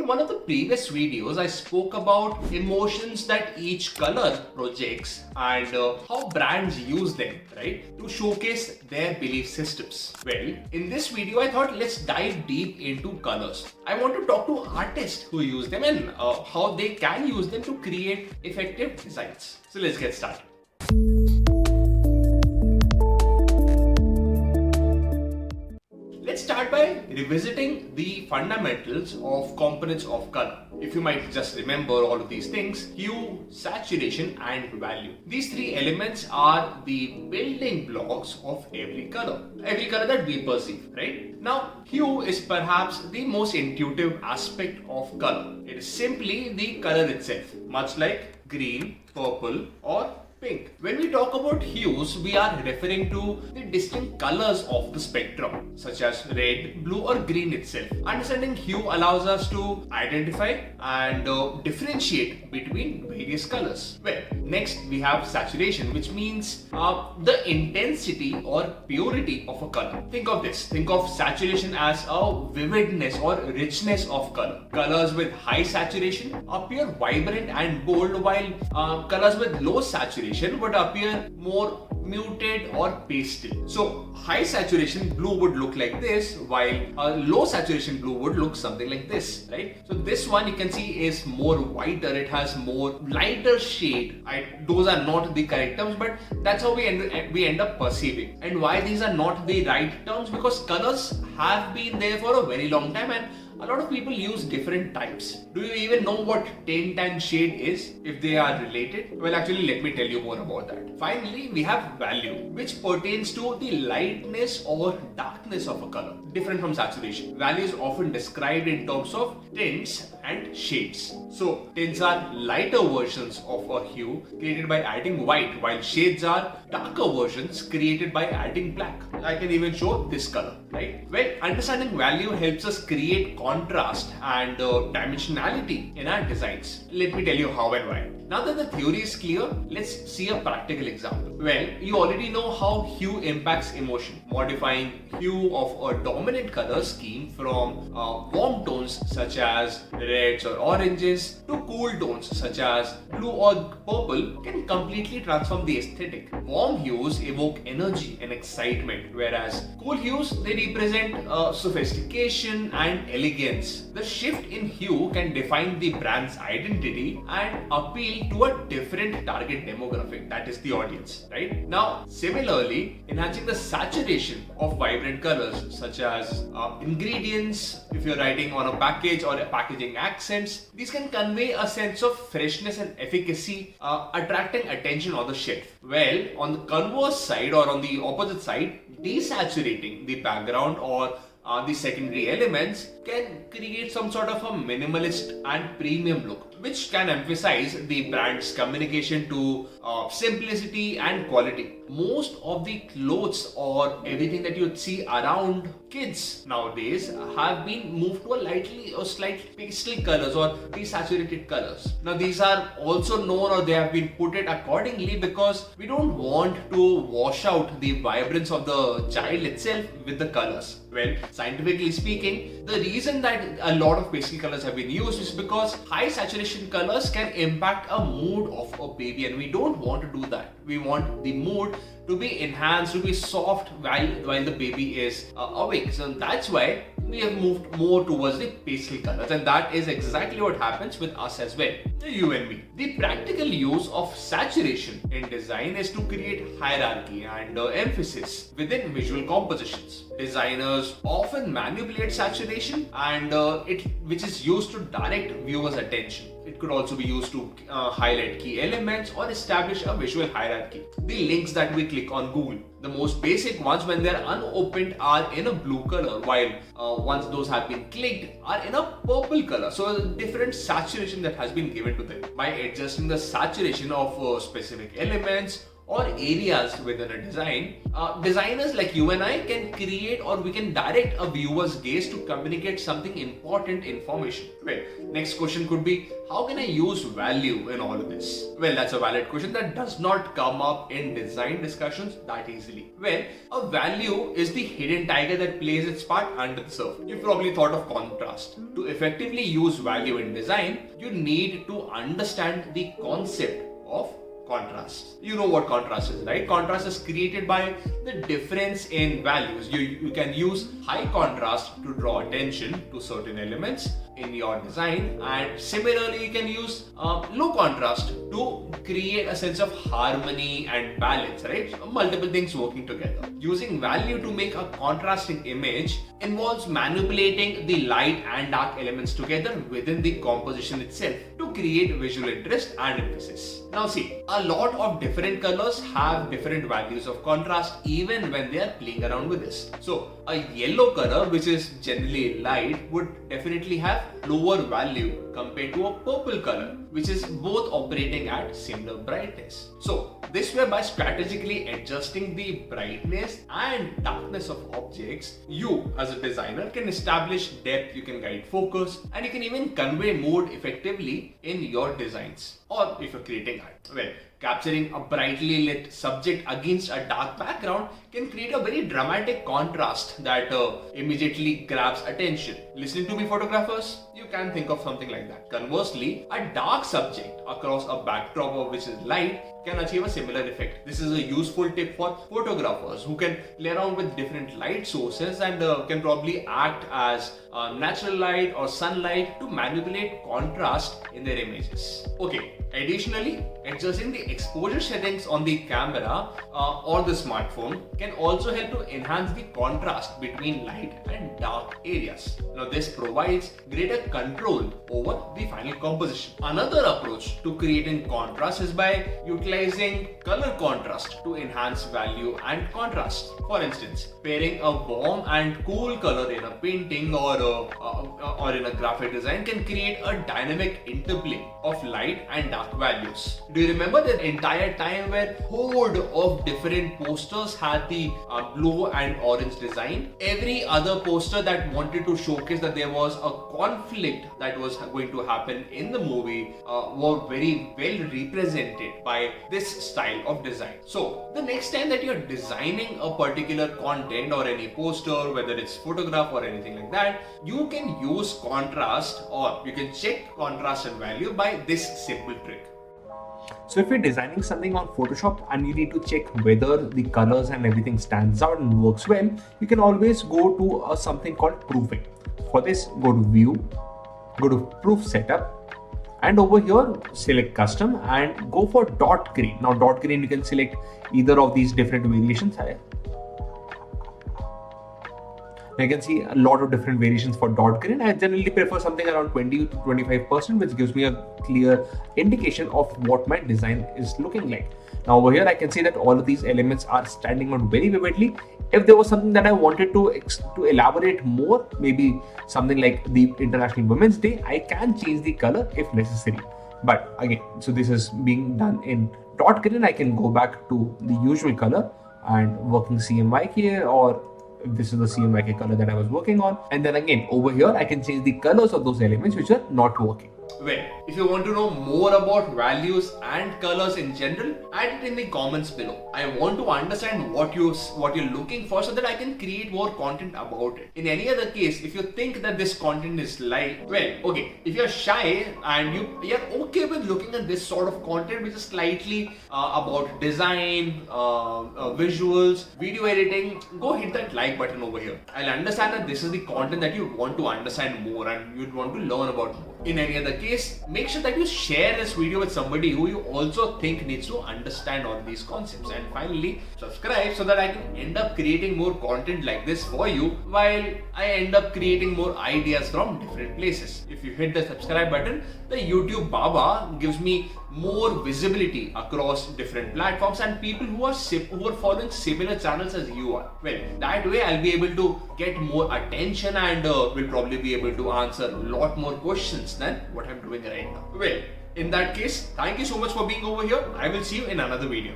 In one of the previous videos, I spoke about emotions that each color projects and how brands use them, right, to showcase their belief systems. Well, in this video, I thought let's dive deep into colors. I want to talk to artists who use them and how they can use them to create effective designs. So let's get started. Let's start by revisiting the fundamentals of components of color. If you might just remember all of these things: hue, saturation and value. These three elements are the building blocks of every color that we perceive, right? Now, hue is perhaps the most intuitive aspect of color. It is simply the color itself, much like green, purple or pink. When we talk about hues, we are referring to the distinct colors of the spectrum, such as red, blue or green itself. Understanding hue allows us to identify and differentiate between various colors. Well, next we have saturation, which means the intensity or purity of a color. Think of this. Think of saturation as a vividness or richness of color. Colors with high saturation appear vibrant and bold, while colors with low saturation would appear more muted or pastel. So high saturation blue would look like this, while low saturation blue would look something like this, right? So this one you can see is more whiter, it has more lighter shade. Those are not the correct terms, but that's how we end up perceiving. And why these are not the right terms? Because colors have been there for a very long time and a lot of people use different types. Do you even know what tint and shade is, if they are related? Well, actually, let me tell you more about that. Finally, we have value, which pertains to the lightness or darkness of a color, different from saturation. Value is often described in terms of tints and shades. So, tints are lighter versions of a hue created by adding white, while shades are darker versions created by adding black. I can even show this color, right? Well, understanding value helps us create contrast and dimensionality in our designs. Let me tell you how and why. Now that the theory is clear, let's see a practical example. Well, you already know how hue impacts emotion. Modifying hue of a dominant color scheme from warm tones such as reds or oranges to cool tones such as blue or purple can completely transform the aesthetic. Warm hues evoke energy and excitement, whereas cool hues, they represent sophistication and elegance. The shift in hue can define the brand's identity and appeal to a different target demographic, that is the audience, right? Now, similarly, enhancing the saturation of vibrant colors such as ingredients, if you're writing on a package or packaging accents, these can convey a sense of freshness and efficacy, attracting attention on the shelf. Well, on the converse side or on the opposite side, desaturating the background or the secondary elements can create some sort of a minimalist and premium look, which can emphasize the brand's communication to simplicity and quality. Most of the clothes or everything that you'd see around kids nowadays have been moved to a slight pastel colors or desaturated colors. Now these are also known, or they have been put it accordingly, because we don't want to wash out the vibrance of the child itself with the colors. Well, scientifically speaking, the reason that a lot of pastel colors have been used is because high saturation colors can impact a mood of a baby, and we don't want to do that. We want the mood to be enhanced, to be soft while the baby is awake. So that's why we have moved more towards the pastel colors, and that is exactly what happens with us as well, you and me. The practical use of saturation in design is to create hierarchy and emphasis within visual compositions. Designers often manipulate saturation and which is used to direct viewers' attention. It could also be used to highlight key elements or establish a visual hierarchy. The links that we click on Google, the most basic ones when they're unopened, are in a blue color, while once those have been clicked are in a purple color. So a different saturation that has been given to them. By adjusting the saturation of specific elements or areas within a design, designers like you and I can create, or we can direct a viewer's gaze to communicate something important information. Well, next question could be, how can I use value in all of this? Well, that's a valid question that does not come up in design discussions that easily. Well, a value is the hidden tiger that plays its part under the surface. You've probably thought of contrast. To effectively use value in design, you need to understand the concept of contrast. You know what contrast is, right? Contrast is created by the difference in values. You can use high contrast to draw attention to certain elements in your design, and similarly you can use low contrast to create a sense of harmony and balance, right? Multiple things working together. Using value to make a contrasting image involves manipulating the light and dark elements together within the composition itself to create visual interest and emphasis. Now see, a lot of different colors have different values of contrast even when they are playing around with this. So a yellow color, which is generally light, would definitely have lower value compared to a purple color, which is both operating at similar brightness. So this way, by strategically adjusting the brightness and darkness of objects, you as a designer can establish depth, you can guide focus, and you can even convey mood effectively in your designs, or if you're creating art. Well, capturing a brightly lit subject against a dark background can create a very dramatic contrast that immediately grabs attention. Listening to me, photographers? You can think of something like that. Conversely, a dark subject across a backdrop of which is light can achieve a similar effect. This is a useful tip for photographers who can play around with different light sources and can probably act as natural light or sunlight to manipulate contrast in their images. Okay, additionally, adjusting the exposure settings on the camera or the smartphone can also help to enhance the contrast between light and dark areas. Now, this provides greater control over the final composition. Another approach to creating contrast is by utilizing color contrast to enhance value and contrast. For instance, pairing a warm and cool color in a painting or in a graphic design can create a dynamic interplay of light and dark values. Do you remember the entire time where horde of different posters had the blue and orange design? Every other poster that wanted to showcase that there was a conflict that was going to happen in the movie were very well represented by this style of design. So the next time that you're designing a particular content or any poster, whether it's photograph or anything like that, you can use contrast, or you can check contrast and value by this simple trick. So if you're designing something on Photoshop and you need to check whether the colors and everything stands out and works well, you can always go to something called proofing. For this, go to View, go to Proof Setup, and over here select Custom and go for dot green. Now dot green, you can select either of these different variations. You can see a lot of different variations for dot green. I generally prefer something around 20 to 25%, which gives me a clear indication of what my design is looking like. Now over here, I can see that all of these elements are standing out very vividly. If there was something that I wanted to elaborate more, maybe something like the International Women's Day, I can change the color if necessary. But again, so this is being done in dot green. I can go back to the usual color and working CMYK, or if this is the CMYK color that I was working on. And then again, over here, I can change the colors of those elements which are not working. Well, if you want to know more about values and colors in general, add it in the comments below. I want to understand what you're looking for so that I can create more content about it. In any other case, if you think that this content is light, well, okay, if you're shy and you're okay with looking at this sort of content which is slightly about design, visuals, video editing, go hit that like button over here. I'll understand that this is the content that you want to understand more and you'd want to learn about more. In any other case, make sure that you share this video with somebody who you also think needs to understand all these concepts. And finally, subscribe so that I can end up creating more content like this for you while I end up creating more ideas from different places. If you hit the subscribe button, the YouTube Baba gives me more visibility across different platforms and people who are following similar channels as you are. Well, that way I'll be able to get more attention and will probably be able to answer a lot more questions than what I'm doing right now. Well, in that case, thank you so much for being over here. I will see you in another video.